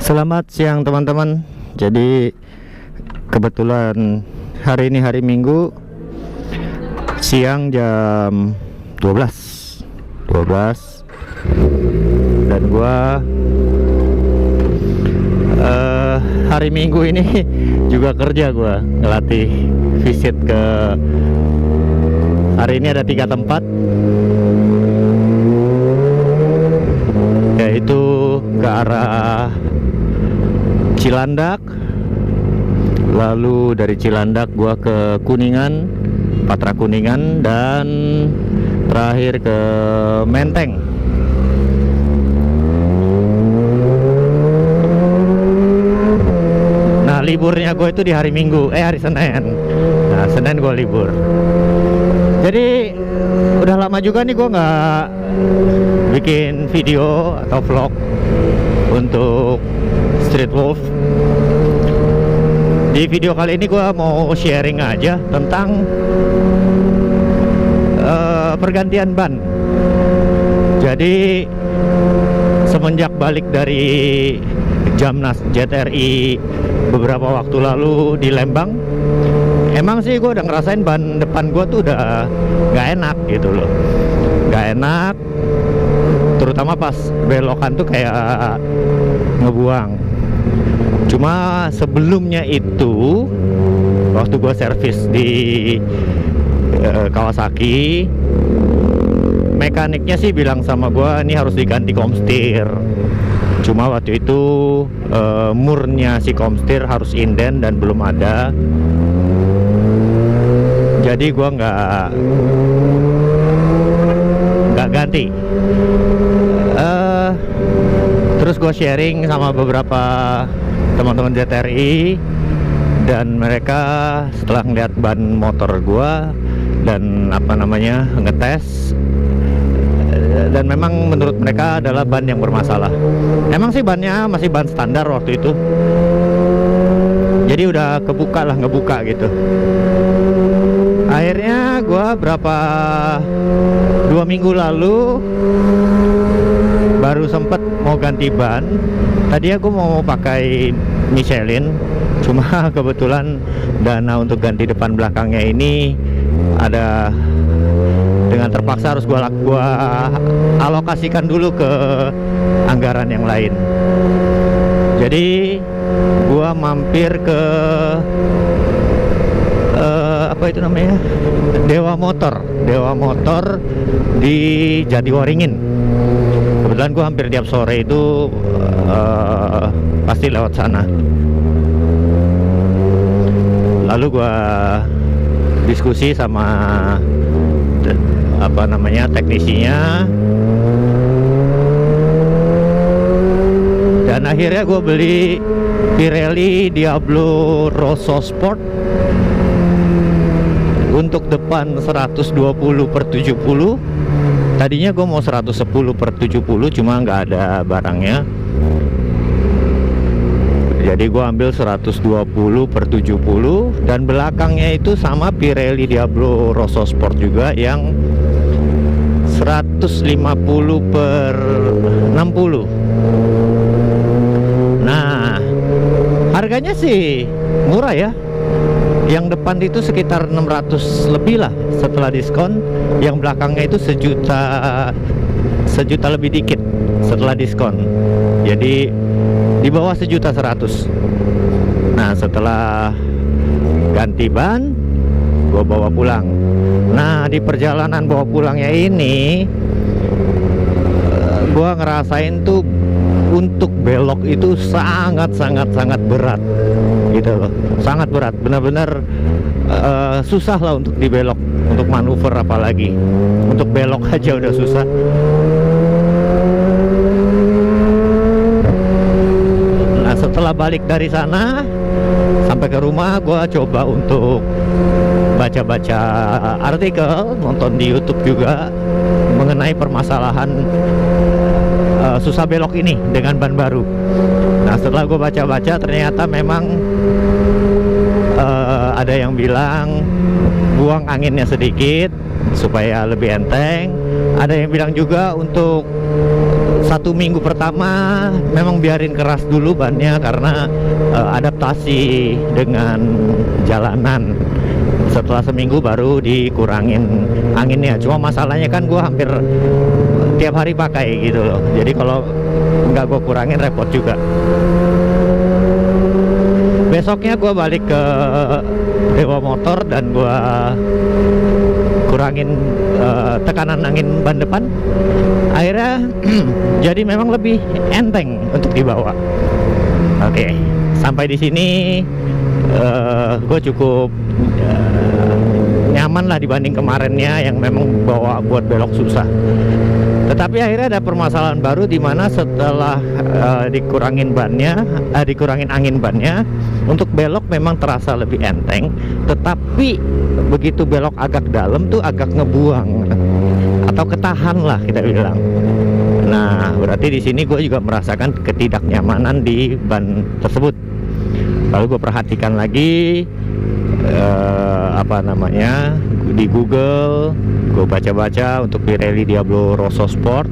Selamat siang teman-teman. Jadi kebetulan hari ini hari Minggu, siang jam 12 dan gua hari Minggu ini juga kerja, gua ngelatih visit ke, hari ini ada 3 tempat, yaitu ke arah Cilandak, lalu dari Cilandak gua ke Kuningan, Patra Kuningan, dan terakhir ke Menteng. Nah, liburnya gue itu di hari Minggu, hari Senin. Nah, Senin gue libur. Jadi udah lama juga nih gue nggak bikin video atau vlog untuk Street Wolf. Di video kali ini gue mau sharing aja tentang pergantian ban. Jadi semenjak balik dari Jamnas JTRI beberapa waktu lalu di Lembang, emang sih gue udah ngerasain ban depan gue tuh udah gak enak gitu loh. Gak enak, terutama pas belokan tuh kayak ngebuang. Cuma sebelumnya itu, waktu gue servis di Kawasaki, mekaniknya sih bilang sama gue ini harus diganti komstir. Cuma waktu itu murnya si komstir harus inden dan belum ada, jadi gue nggak ganti. Terus gue sharing sama beberapa teman-teman JTRI, dan mereka setelah ngeliat ban motor gue dan ngetes, dan memang menurut mereka adalah ban yang bermasalah. Emang sih bannya masih ban standar waktu itu, jadi udah ngebuka gitu. Akhirnya gue 2 minggu lalu baru sempet mau ganti ban. Tadinya gue mau pakai Michelin, cuma kebetulan dana untuk ganti depan belakangnya ini ada, dengan terpaksa harus gue alokasikan dulu ke anggaran yang lain. Jadi gue mampir ke Dewa Motor di Jatiwaringin. Kebetulan gue hampir tiap sore itu pasti lewat sana. Lalu gue diskusi sama teknisinya, dan akhirnya gue beli Pirelli Diablo Rosso Sport untuk depan 120/70. Tadinya gue mau 110/70, cuma nggak ada barangnya, jadi gue ambil 120/70, dan belakangnya itu sama Pirelli Diablo Rosso Sport juga yang 150/60. Nah, harganya sih murah ya. Yang depan itu sekitar 600 lebih lah setelah diskon. Yang belakangnya itu sejuta lebih dikit setelah diskon. Jadi di bawah 1.100.000. Nah, setelah ganti ban, gue bawa pulang. Nah, di perjalanan bawa pulangnya ini, gue ngerasain tuh untuk belok itu sangat berat gitu loh. Sangat berat, benar-benar susah lah untuk dibelok, untuk manuver apalagi. Untuk belok aja udah susah. Nah, setelah balik dari sana sampai ke rumah, gue coba untuk baca-baca artikel, nonton di YouTube juga mengenai permasalahan susah belok ini dengan ban baru. Nah, setelah gue baca-baca, ternyata memang ada yang bilang buang anginnya sedikit supaya lebih enteng. Ada yang bilang juga untuk 1 minggu pertama memang biarin keras dulu bannya karena adaptasi dengan jalanan. Setelah seminggu baru dikurangin anginnya. Cuma masalahnya kan gue hampir tiap hari pakai gitu loh. Jadi kalau nggak gue kurangin repot juga. Besoknya gue balik ke Dewa Motor dan gue kurangin tekanan angin ban depan. Akhirnya jadi memang lebih enteng untuk dibawa. Oke, sampai di sini gue cukup nyaman lah dibanding kemarinnya yang memang bawa buat belok susah. Tetapi akhirnya ada permasalahan baru di mana setelah dikurangin angin bannya, untuk belok memang terasa lebih enteng. Tetapi begitu belok agak dalam tuh agak ngebuang atau ketahan lah kita bilang. Nah, berarti di sini gue juga merasakan ketidaknyamanan di ban tersebut. Lalu gue perhatikan lagi di Google, gue baca-baca untuk Pirelli Diablo Rosso Sport,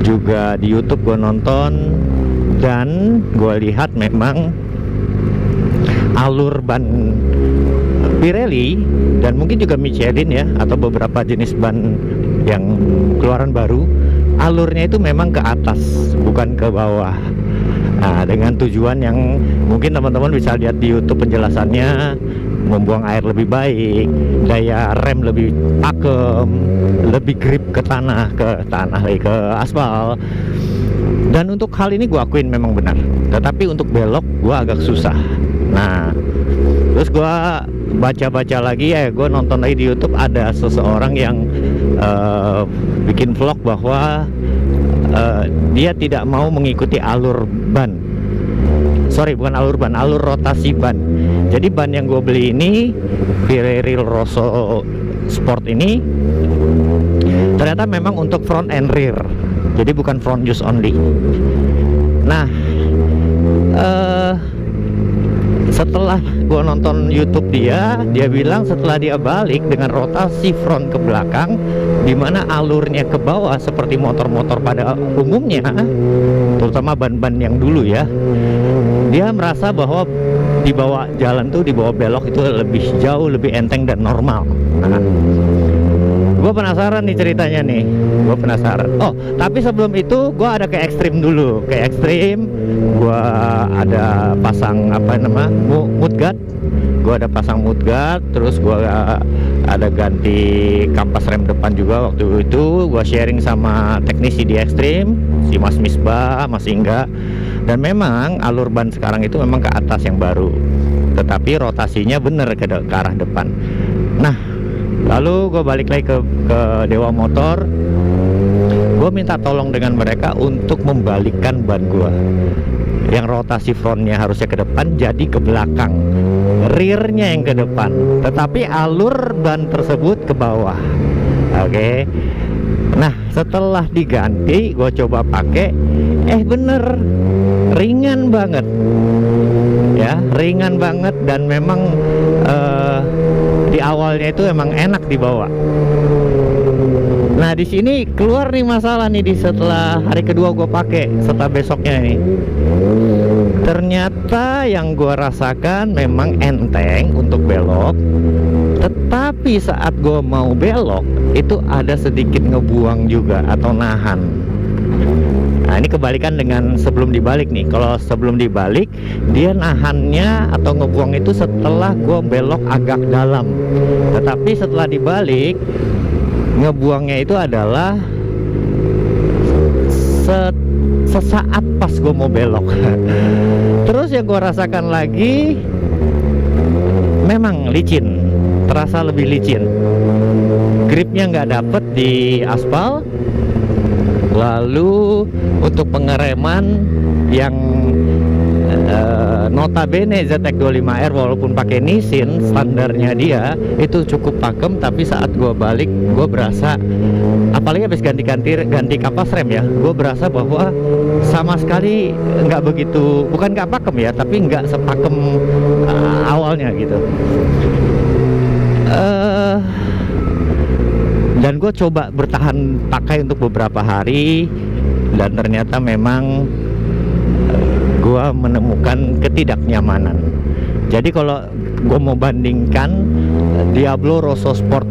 juga di YouTube gue nonton, dan gue lihat memang alur ban Pirelli dan mungkin juga Michelin ya, atau beberapa jenis ban yang keluaran baru, alurnya itu memang ke atas bukan ke bawah. Nah, dengan tujuan yang mungkin teman-teman bisa lihat di YouTube penjelasannya, membuang air lebih baik, daya rem lebih pakem, lebih grip ke aspal. Dan untuk hal ini gue akuin memang benar. Tetapi untuk belok gue agak susah. Nah, terus gue baca-baca lagi, gue nonton lagi di YouTube, ada seseorang yang bikin vlog bahwa dia tidak mau mengikuti alur rotasi ban. Jadi ban yang gue beli ini, Pirelli Rosso Sport ini, ternyata memang untuk front and rear, jadi bukan front use only. Nah, setelah gue nonton YouTube dia bilang setelah dia balik dengan rotasi front ke belakang, dimana alurnya ke bawah seperti motor-motor pada umumnya, terutama ban-ban yang dulu ya, dia merasa bahwa dibawa jalan tuh, dibawa belok itu jauh lebih enteng dan normal. Nah, gue penasaran nih ceritanya nih, gue penasaran. Oh, tapi sebelum itu gue ada ke ekstrim dulu. Ke ekstrim gue ada pasang mudguard. Gue ada pasang mudguard, terus gue ada ganti kampas rem depan juga. Waktu itu gue sharing sama teknisi di ekstrim, si Mas Misbah, Mas Ingga. Dan memang alur ban sekarang itu memang ke atas yang baru, tetapi rotasinya bener ke arah depan. Nah, lalu gue balik lagi ke Dewa Motor. Gue minta tolong dengan mereka untuk membalikkan ban gue, yang rotasi frontnya harusnya ke depan jadi ke belakang, rearnya yang ke depan, tetapi alur ban tersebut ke bawah. Oke. Nah, setelah diganti gue coba pakai, bener, ringan banget ya, ringan banget. Dan memang di awalnya itu emang enak dibawa. Nah, di sini keluar nih masalah nih setelah hari kedua gue pakai, setelah besoknya ini. Ternyata yang gue rasakan memang enteng untuk belok, tetapi saat gue mau belok itu ada sedikit ngebuang juga atau nahan. Nah, ini kebalikan dengan sebelum dibalik nih. Kalau sebelum dibalik, dia nahannya atau ngebuang itu setelah gue belok agak dalam. Tetapi setelah dibalik, ngebuangnya itu adalah sesaat pas gue mau belok. Terus yang gue rasakan lagi, memang licin, terasa lebih licin. Gripnya nggak dapet di aspal. Lalu untuk pengereman yang notabene ZX25R walaupun pakai Nissin, standarnya dia itu cukup pakem, tapi saat gue balik gue berasa, apalagi habis ganti kapas rem ya, gue berasa bahwa sama sekali nggak begitu, bukan nggak pakem ya, tapi nggak sepakem awalnya gitu. Dan gue coba bertahan pakai untuk beberapa hari, dan ternyata memang gua menemukan ketidaknyamanan. Jadi kalau gua mau bandingkan Diablo Rosso Sport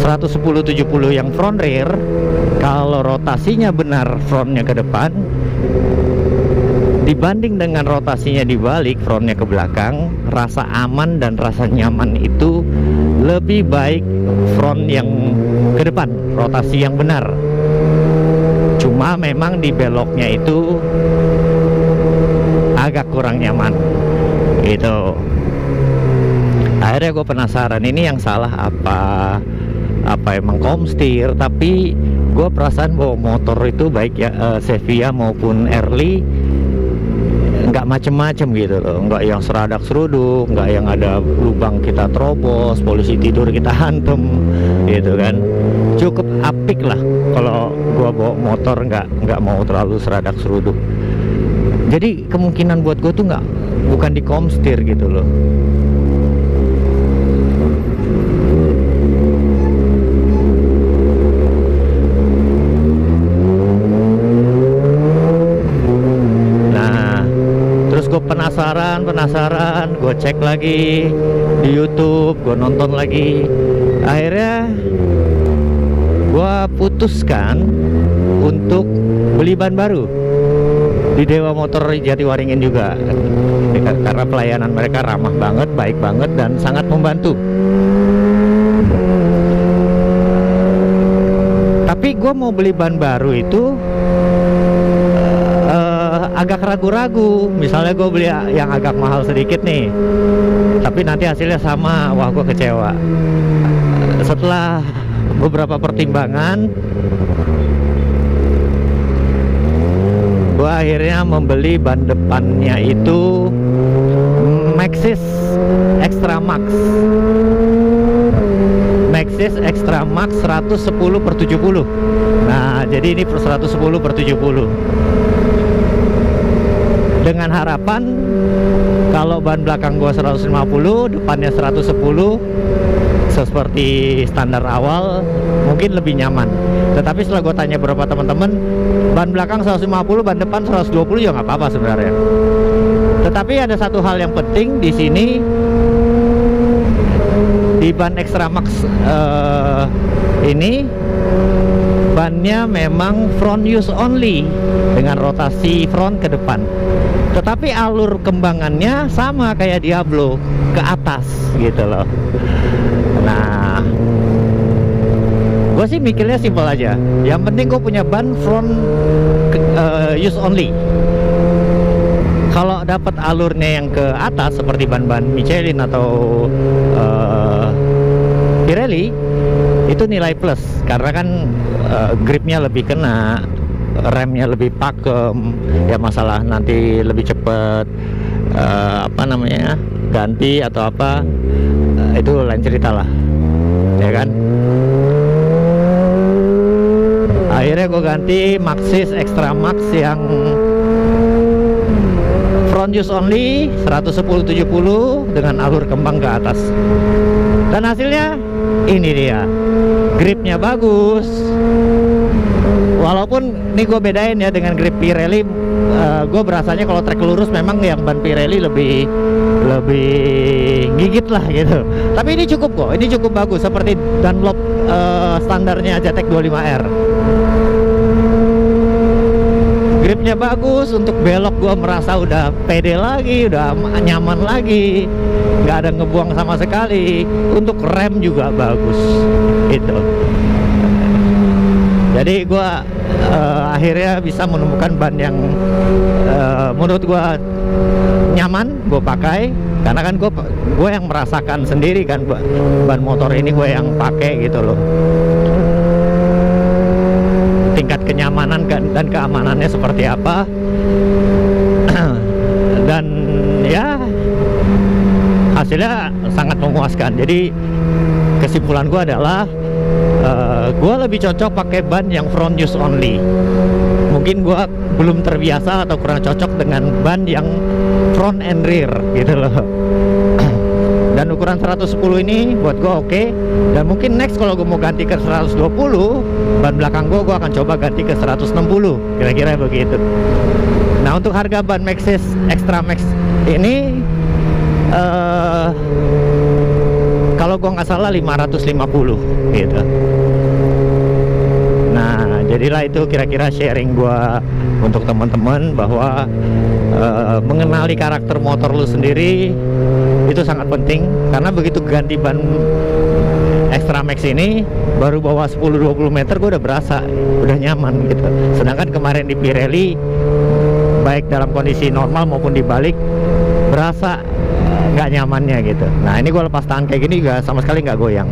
110/70 yang front rear, kalau rotasinya benar frontnya ke depan dibanding dengan rotasinya dibalik frontnya ke belakang, rasa aman dan rasa nyaman itu lebih baik front yang ke depan, rotasi yang benar. Cuma memang di beloknya itu agak kurang nyaman gitu. Akhirnya gue penasaran, ini yang salah apa emang komstir. Tapi gue perasaan bahwa motor itu baik ya Sevilla maupun Early nggak macem-macem gitu loh, nggak yang seradak seruduk, nggak yang ada lubang kita terobos, polisi tidur kita hantem gitu kan. Cukup apik lah kalau gua bawa motor, nggak mau terlalu seradak seruduk. Jadi kemungkinan buat gua tuh bukan di komstir gitu loh. Penasaran, gue cek lagi di YouTube, gue nonton lagi. Akhirnya gue putuskan untuk beli ban baru di Dewa Motor Jatiwaringin juga, karena pelayanan mereka ramah banget, baik banget, dan sangat membantu. Tapi gue mau beli ban baru itu agak ragu-ragu. Misalnya gue beli yang agak mahal sedikit nih, tapi nanti hasilnya sama, wah gue kecewa. Setelah beberapa pertimbangan, gue akhirnya membeli ban depannya itu Maxxis Extra Max 110/70. Nah, jadi ini 110/70 dengan harapan kalau ban belakang gua 150, depannya 110 seperti standar awal, mungkin lebih nyaman. Tetapi setelah gua tanya beberapa teman-teman, ban belakang 150, ban depan 120 ya nggak apa-apa sebenarnya. Tetapi ada satu hal yang penting di sini, di ban Extra Max ini bannya memang front use only dengan rotasi front ke depan. Tetapi alur kembangannya sama kayak Diablo, ke atas gitu loh. Nah, gue sih mikirnya simpel aja. Yang penting gue punya ban front use only. Kalau dapat alurnya yang ke atas seperti ban-ban Michelin atau Pirelli, itu nilai plus karena kan gripnya lebih kena, remnya lebih pakem, ya masalah nanti lebih cepet ganti atau apa, itu lain cerita lah, ya kan. Akhirnya gue ganti Maxxis Extra Max yang front use only 110/70 dengan alur kembang ke atas, dan hasilnya ini dia, gripnya bagus. Walaupun ini gue bedain ya dengan grip Pirelli, gue berasanya kalau trek lurus memang yang ban Pirelli lebih gigit lah gitu. Tapi ini cukup kok, ini cukup bagus seperti Dunlop standarnya Jatec 25R. Gripnya bagus, untuk belok gue merasa udah pede lagi, udah nyaman lagi, nggak ada ngebuang sama sekali. Untuk rem juga bagus itu. Jadi gue akhirnya bisa menemukan ban yang menurut gue nyaman gue pakai, karena kan gue yang merasakan sendiri kan, ban motor ini gue yang pakai gitu loh. Tingkat kenyamanan dan keamanannya seperti apa, dan ya hasilnya sangat memuaskan. Jadi kesimpulan gue adalah gue lebih cocok pakai ban yang front use only. Mungkin gue belum terbiasa atau kurang cocok dengan ban yang front and rear gitu loh. Dan ukuran 110 ini buat gue oke. Dan mungkin next kalau gue mau ganti ke 120, ban belakang gue akan coba ganti ke 160, kira-kira begitu. Nah, untuk harga ban Maxxis Extra Max ini kalau gue nggak salah 550 gitu. Nah, jadilah itu kira-kira sharing gue untuk teman-teman bahwa mengenali karakter motor lu sendiri itu sangat penting, karena begitu ganti ban Extra Max ini baru bawa 10-20 meter gue udah berasa udah nyaman gitu. Sedangkan kemarin di Pirelli baik dalam kondisi normal maupun dibalik berasa nggak nyamannya gitu. Nah, ini gue lepas tangan kayak gini juga sama sekali nggak goyang.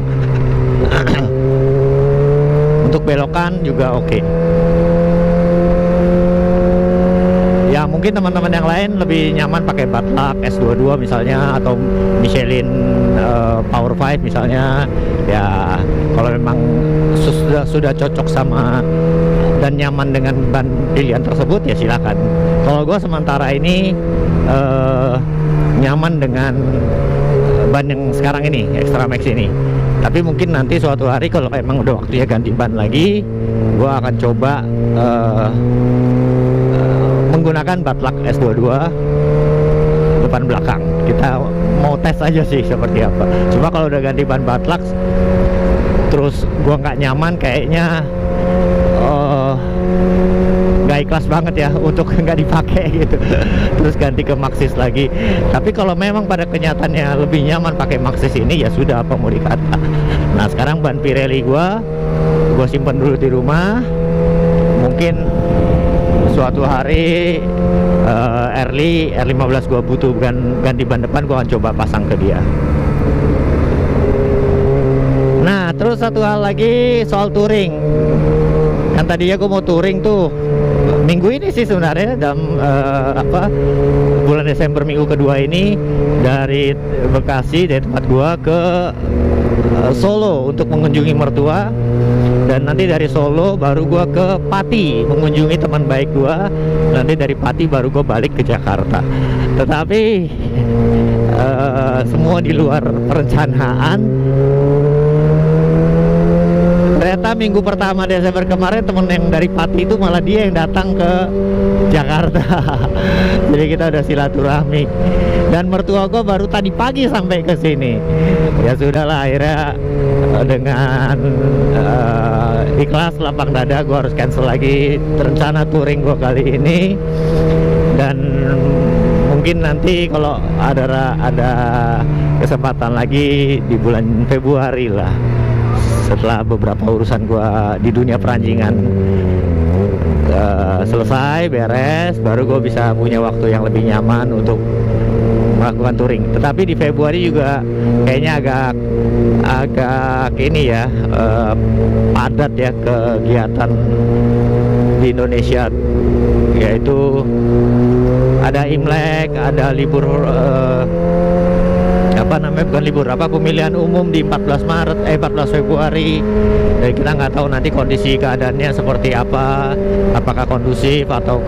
Untuk belokan juga oke. Ya mungkin teman-teman yang lain lebih nyaman pakai Batlak S22 misalnya, atau Michelin Power 5 misalnya. Ya kalau memang sudah cocok sama dan nyaman dengan ban pilihan tersebut ya silakan. Kalau gue sementara ini nyaman dengan ban yang sekarang ini, Extra Max ini. Tapi mungkin nanti suatu hari kalau emang udah waktunya ganti ban lagi, gue akan coba menggunakan Batlak S22 depan belakang. Kita mau tes aja sih seperti apa. Cuma kalau udah ganti ban Batlak terus gue nggak nyaman, kayaknya nggak ikhlas banget ya untuk nggak dipakai gitu. Terus ganti ke Maxxis lagi. Tapi kalau memang pada kenyataannya lebih nyaman pakai Maxxis ini, ya sudah, apa mau dikata. Nah, sekarang ban Pirelli gue simpen dulu di rumah. Mungkin suatu hari R15 gue butuh ganti ban depan, gue akan coba pasang ke dia. Nah, terus satu hal lagi soal touring. Kan tadinya gue mau touring tuh minggu ini sih sebenarnya, dalam bulan Desember minggu kedua ini, dari Bekasi, dari tempat gua ke Solo untuk mengunjungi mertua, dan nanti dari Solo baru gua ke Pati mengunjungi teman baik gua, nanti dari Pati baru gua balik ke Jakarta. Tetapi semua di luar perencanaan. Ternyata minggu pertama Desember kemarin temen yang dari Pati itu malah dia yang datang ke Jakarta. Jadi kita udah silaturahmi. Dan mertua gue baru tadi pagi sampai ke sini. Ya sudahlah, akhirnya dengan ikhlas lapang dada gue harus cancel lagi rencana touring gue kali ini. Dan mungkin nanti kalau ada kesempatan lagi di bulan Februari lah, setelah beberapa urusan gua di dunia peranjingan selesai, beres, baru gue bisa punya waktu yang lebih nyaman untuk melakukan touring. Tetapi di Februari juga kayaknya agak ini ya, padat ya kegiatan di Indonesia, yaitu ada Imlek, ada libur pemilihan umum di 14 Februari. Dan kita nggak tahu nanti kondisi keadaannya seperti apa, apakah kondusif atau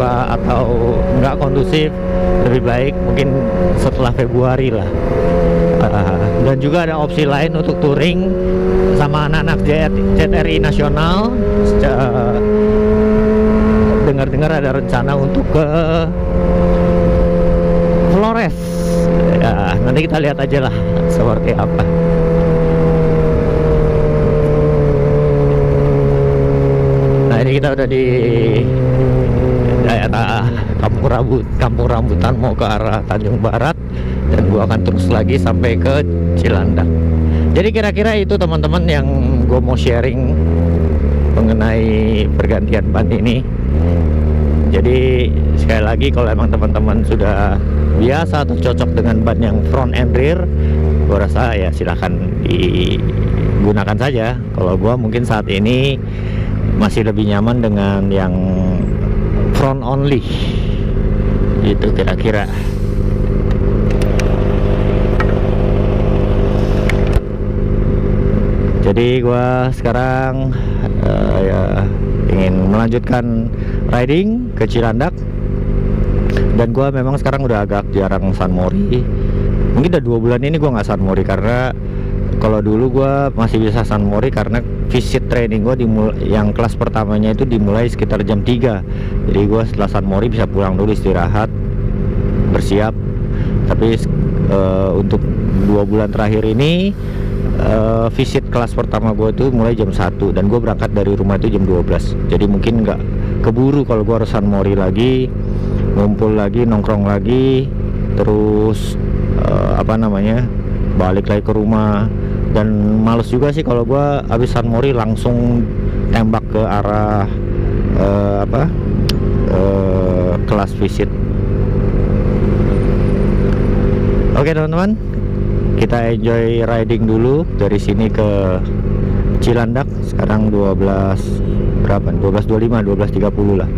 nggak kondusif. Lebih baik mungkin setelah Februari lah. Dan juga ada opsi lain untuk touring sama anak-anak JTRI nasional. Dengar-dengar ada rencana untuk ke Flores. Ya, nanti kita lihat aja lah seperti apa. Nah, ini kita udah di daerah Kampung Rambutan mau ke arah Tanjung Barat, dan gua akan terus lagi sampai ke Cilandak. Jadi kira-kira itu teman-teman yang gua mau sharing mengenai pergantian ban ini. Jadi sekali lagi, kalau emang teman-teman sudah biasa atau cocok dengan ban yang front and rear, gua rasa ya silahkan digunakan saja. Kalau gua mungkin saat ini masih lebih nyaman dengan yang front only, itu kira-kira. Jadi gua sekarang ya ingin melanjutkan riding ke Cilandak. Dan gua memang sekarang udah agak jarang San Mori, Mungkin udah 2 bulan ini gue nggak sunmori, karena kalau dulu gue masih bisa sunmori karena visit training gue yang kelas pertamanya itu dimulai sekitar jam 3. Jadi gue setelah sunmori bisa pulang dulu, istirahat, bersiap. Tapi untuk 2 bulan terakhir ini visit kelas pertama gue itu mulai jam 1, dan gue berangkat dari rumah itu jam 12. Jadi mungkin nggak keburu kalau gue harus sunmori lagi, ngumpul lagi, nongkrong lagi, terus balik lagi ke rumah. Dan males juga sih kalau gue habis sunmori langsung tembak ke arah kelas visit. Oke teman-teman, kita enjoy riding dulu dari sini ke Cilandak. Sekarang 12.25, 12.30 lah.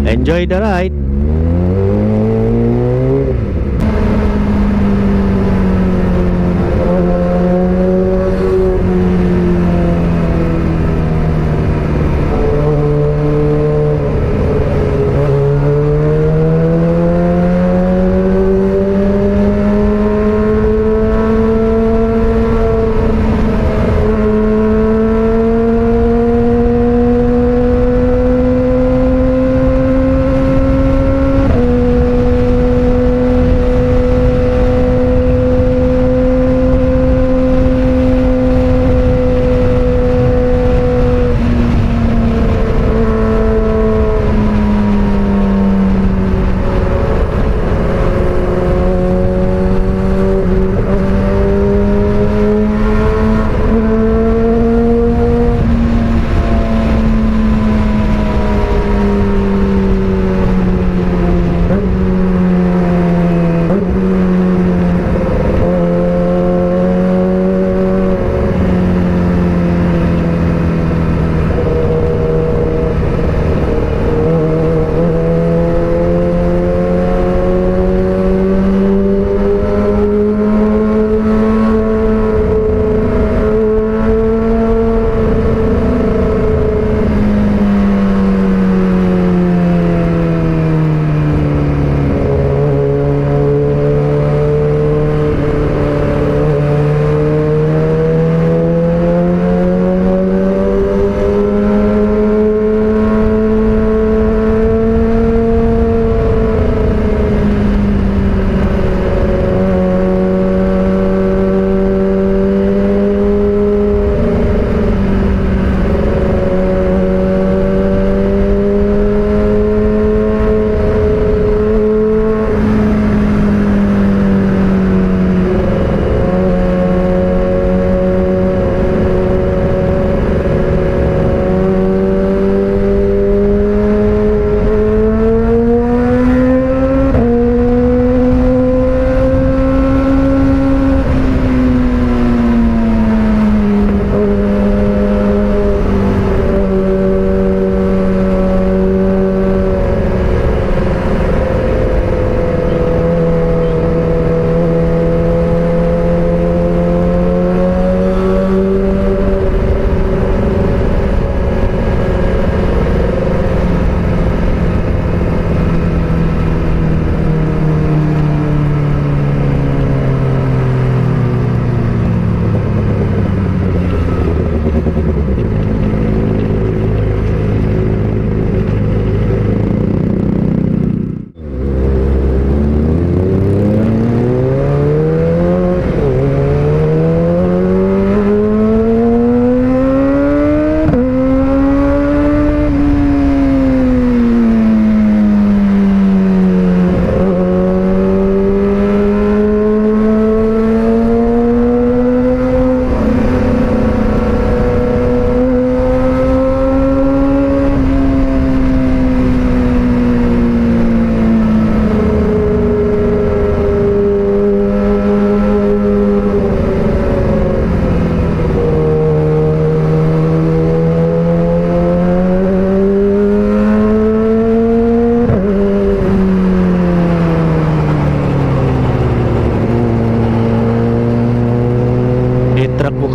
Enjoy the ride.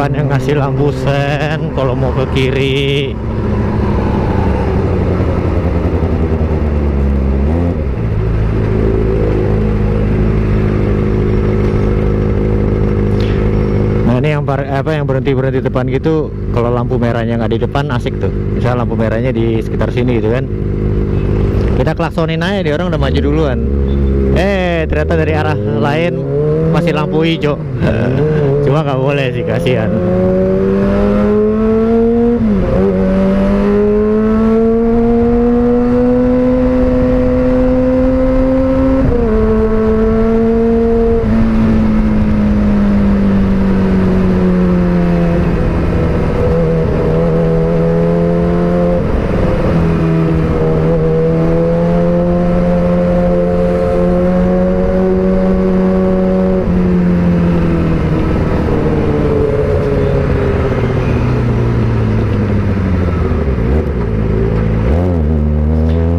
bukannya ngasih lampu sen kalau mau ke kiri. berhenti depan gitu, kalau lampu merahnya nggak di depan asik tuh. Misal lampu merahnya di sekitar sini gitu kan, kita klaksonin aja, dia orang udah maju duluan. Ternyata dari arah lain masih lampu hijau. Cuma nggak boleh sih, kasihan.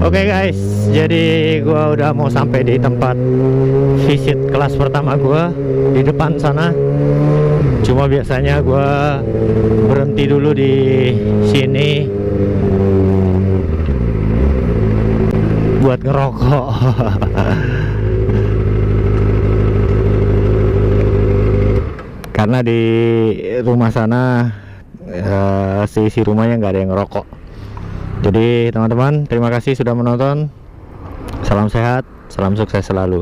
Oke guys, jadi gua udah mau sampai di tempat visit kelas pertama gua di depan sana. Cuma biasanya gua berhenti dulu di sini buat ngerokok. Karena di rumah sana seisi rumahnya nggak ada yang ngerokok. Jadi teman-teman, terima kasih sudah menonton. Salam sehat, salam sukses selalu.